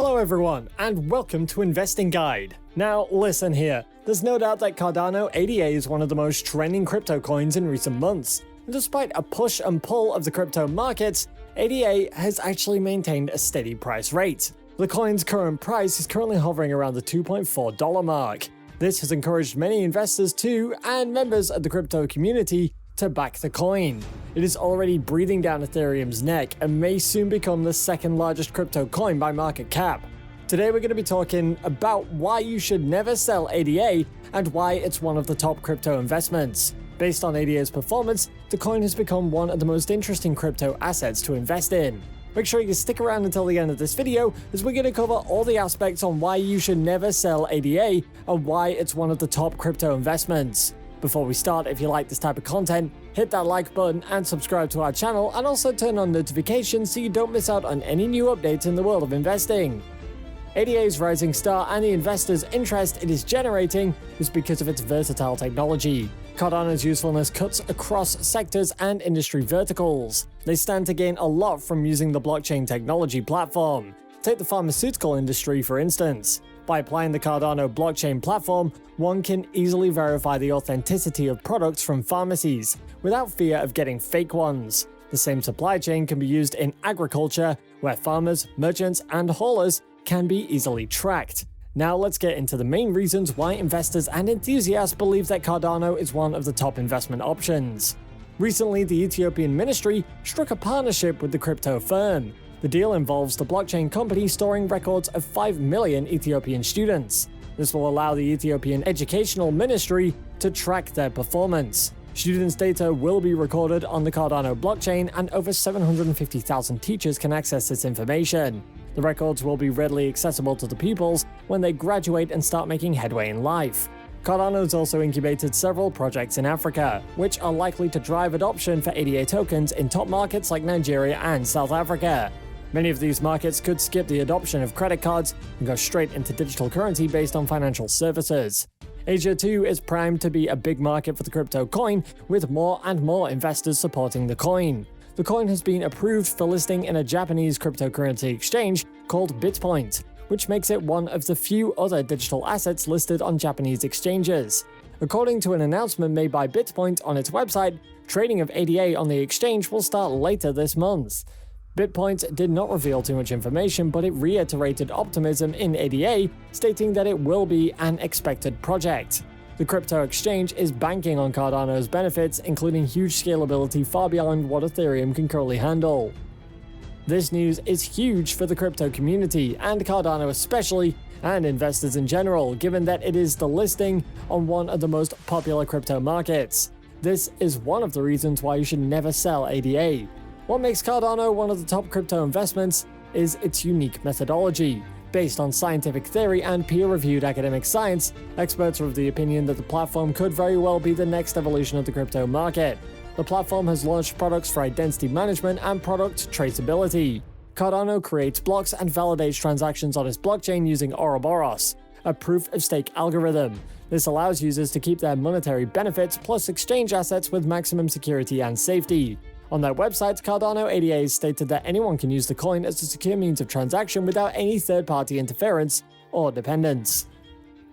Hello everyone, and welcome to Investing Guide. Now listen here, there's no doubt that Cardano ADA is one of the most trending crypto coins in recent months. And despite a push and pull of the crypto markets, ADA has actually maintained a steady price rate. The coin's current price is currently hovering around the $2.4 mark. This has encouraged many investors to, and members of the crypto community, to back the coin. It is already breathing down Ethereum's neck and may soon become the second largest crypto coin by market cap. Today we're going to be talking about why you should never sell ADA and why it's one of the top crypto investments. Based on ADA's performance, the coin has become one of the most interesting crypto assets to invest in. Make sure you stick around until the end of this video, as we're going to cover all the aspects on why you should never sell ADA and why it's one of the top crypto investments. Before we start, if you like this type of content, hit that like button and subscribe to our channel, and also turn on notifications so you don't miss out on any new updates in the world of investing. ADA's rising star and the investors' interest it is generating is because of its versatile technology. Cardano's usefulness cuts across sectors and industry verticals. They stand to gain a lot from using the blockchain technology platform. Take the pharmaceutical industry, for instance. By applying the Cardano blockchain platform, one can easily verify the authenticity of products from pharmacies, without fear of getting fake ones. The same supply chain can be used in agriculture, where farmers, merchants, and haulers can be easily tracked. Now let's get into the main reasons why investors and enthusiasts believe that Cardano is one of the top investment options. Recently, the Ethiopian ministry struck a partnership with the crypto firm. The deal involves the blockchain company storing records of 5 million Ethiopian students. This will allow the Ethiopian Educational Ministry to track their performance. Students' data will be recorded on the Cardano blockchain, and over 750,000 teachers can access this information. The records will be readily accessible to the pupils when they graduate and start making headway in life. Cardano has also incubated several projects in Africa, which are likely to drive adoption for ADA tokens in top markets like Nigeria and South Africa. Many of these markets could skip the adoption of credit cards and go straight into digital currency based on financial services. Asia too is primed to be a big market for the crypto coin, with more and more investors supporting the coin. The coin has been approved for listing in a Japanese cryptocurrency exchange called BitPoint, which makes it one of the few other digital assets listed on Japanese exchanges. According to an announcement made by BitPoint on its website, trading of ADA on the exchange will start later this month. BitPoint did not reveal too much information, but it reiterated optimism in ADA, stating that it will be an expected project. The crypto exchange is banking on Cardano's benefits, including huge scalability far beyond what Ethereum can currently handle. This news is huge for the crypto community, and Cardano especially, and investors in general, given that it is the listing on one of the most popular crypto markets. This is one of the reasons why you should never sell ADA. What makes Cardano one of the top crypto investments is its unique methodology. Based on scientific theory and peer-reviewed academic science, experts are of the opinion that the platform could very well be the next evolution of the crypto market. The platform has launched products for identity management and product traceability. Cardano creates blocks and validates transactions on its blockchain using Ouroboros, a proof-of-stake algorithm. This allows users to keep their monetary benefits plus exchange assets with maximum security and safety. On their website, Cardano ADA stated that anyone can use the coin as a secure means of transaction without any third-party interference or dependence.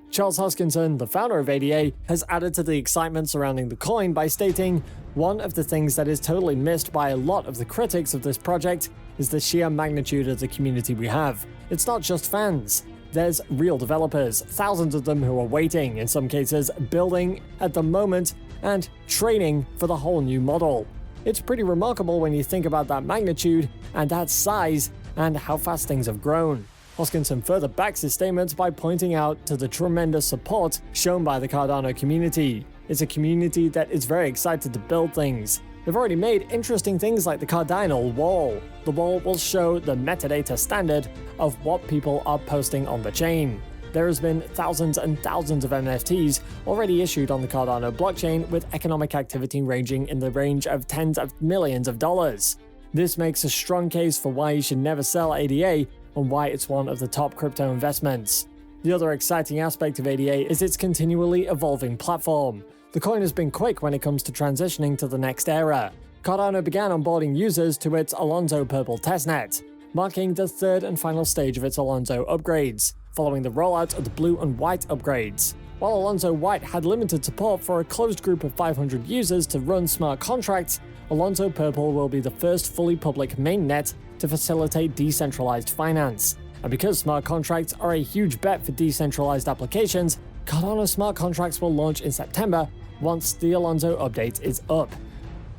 Charles Hoskinson, the founder of ADA, has added to the excitement surrounding the coin by stating, "One of the things that is totally missed by a lot of the critics of this project is the sheer magnitude of the community we have. It's not just fans. There's real developers, thousands of them who are waiting, in some cases building at the moment, and training for the whole new model. It's pretty remarkable when you think about that magnitude and that size and how fast things have grown." Hoskinson further backs his statements by pointing out to the tremendous support shown by the Cardano community. It's a community that is very excited to build things. They've already made interesting things like the Cardano wall. The wall will show the metadata standard of what people are posting on the chain. There has been thousands and thousands of NFTs already issued on the Cardano blockchain, with economic activity ranging in the range of tens of millions of dollars. This makes a strong case for why you should never sell ADA and why it's one of the top crypto investments. The other exciting aspect of ADA is its continually evolving platform. The coin has been quick when it comes to transitioning to the next era. Cardano began onboarding users to its Alonzo Purple testnet. marking the third and final stage of its Alonzo upgrades, following the rollout of the blue and white upgrades. While Alonzo White had limited support for a closed group of 500 users to run smart contracts, Alonzo Purple will be the first fully public mainnet to facilitate decentralized finance. And because smart contracts are a huge bet for decentralized applications, Cardano smart contracts will launch in September once the Alonzo update is up.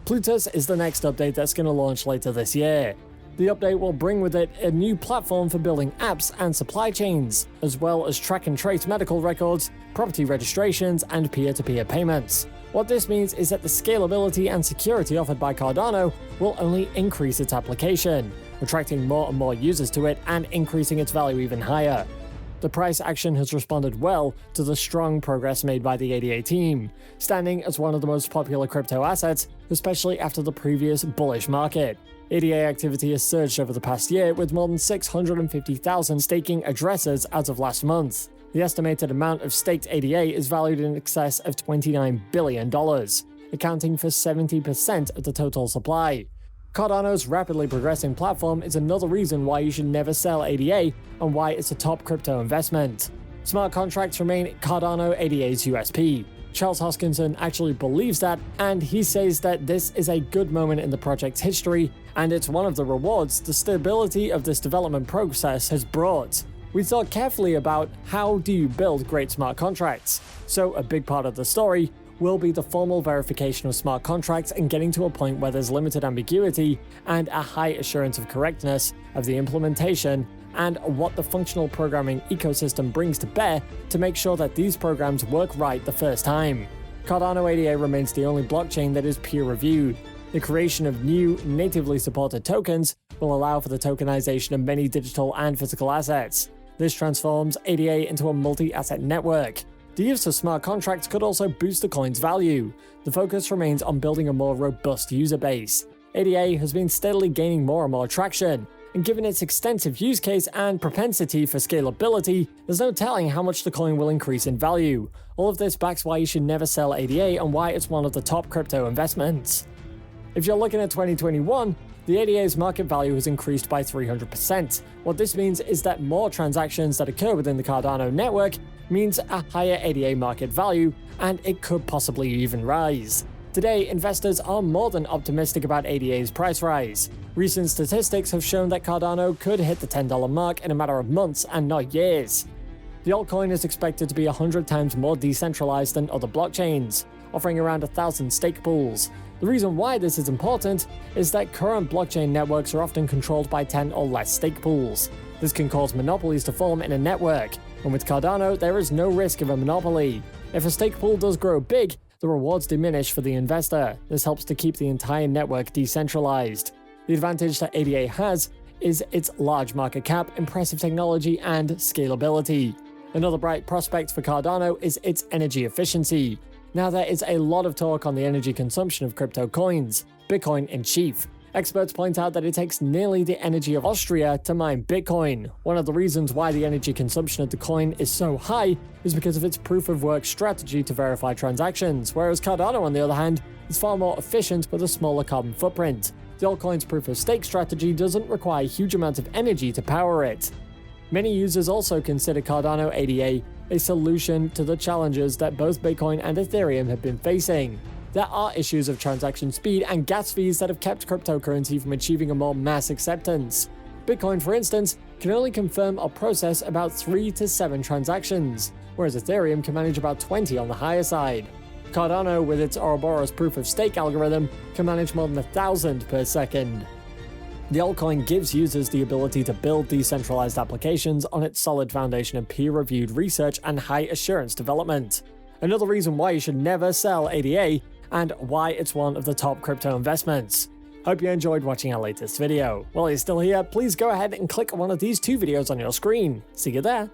Plutus is the next update that's going to launch later this year. The update will bring with it a new platform for building apps and supply chains, as well as track and trace medical records, property registrations, and peer-to-peer payments. What this means is that the scalability and security offered by Cardano will only increase its application, attracting more and more users to it and increasing its value even higher. The price action has responded well to the strong progress made by the ADA team, standing as one of the most popular crypto assets, especially after the previous bullish market. ADA activity has surged over the past year, with more than 650,000 staking addresses as of last month. The estimated amount of staked ADA is valued in excess of $29 billion, accounting for 70% of the total supply. Cardano's rapidly progressing platform is another reason why you should never sell ADA and why it's a top crypto investment. Smart contracts remain Cardano ADA's USP. Charles Hoskinson actually believes that, and he says that this is a good moment in the project's history, and it's one of the rewards the stability of this development process has brought. We thought carefully about how do you build great smart contracts, so a big part of the story will be the formal verification of smart contracts and getting to a point where there's limited ambiguity and a high assurance of correctness of the implementation and what the functional programming ecosystem brings to bear to make sure that these programs work right the first time. Cardano ADA remains the only blockchain that is peer-reviewed. The creation of new, natively supported tokens will allow for the tokenization of many digital and physical assets. This transforms ADA into a multi-asset network. The use of smart contracts could also boost the coin's value. The focus remains on building a more robust user base. ADA has been steadily gaining more and more traction, and given its extensive use case and propensity for scalability, there's no telling how much the coin will increase in value. All of this backs why you should never sell ADA and why it's one of the top crypto investments. If you're looking at 2021, the ADA's market value has increased by 300%. What this means is that more transactions that occur within the Cardano network means a higher ADA market value, and it could possibly even rise. Today, investors are more than optimistic about ADA's price rise. Recent statistics have shown that Cardano could hit the $10 mark in a matter of months and not years. The altcoin is expected to be 100 times more decentralized than other blockchains, offering around 1,000 stake pools. The reason why this is important is that current blockchain networks are often controlled by 10 or less stake pools. This can cause monopolies to form in a network, and with Cardano, there is no risk of a monopoly. If a stake pool does grow big, the rewards diminish for the investor. This helps to keep the entire network decentralized. The advantage that ADA has is its large market cap, impressive technology, and scalability. Another bright prospect for Cardano is its energy efficiency. Now, there is a lot of talk on the energy consumption of crypto coins, Bitcoin in chief. Experts point out that it takes nearly the energy of Austria to mine Bitcoin. One of the reasons why the energy consumption of the coin is so high is because of its proof-of-work strategy to verify transactions, whereas Cardano, on the other hand, is far more efficient with a smaller carbon footprint. The altcoin's proof-of-stake strategy doesn't require huge amounts of energy to power it. Many users also consider Cardano ADA a solution to the challenges that both Bitcoin and Ethereum have been facing. There are issues of transaction speed and gas fees that have kept cryptocurrency from achieving a more mass acceptance. Bitcoin, for instance, can only confirm or process about 3 to 7 transactions, whereas Ethereum can manage about 20 on the higher side. Cardano, with its Ouroboros proof-of-stake algorithm, can manage more than 1,000 per second. The altcoin gives users the ability to build decentralized applications on its solid foundation of peer-reviewed research and high-assurance development. Another reason why you should never sell ADA, and why it's one of the top crypto investments. Hope you enjoyed watching our latest video. While you're still here, please go ahead and click one of these 2 videos on your screen. See you there!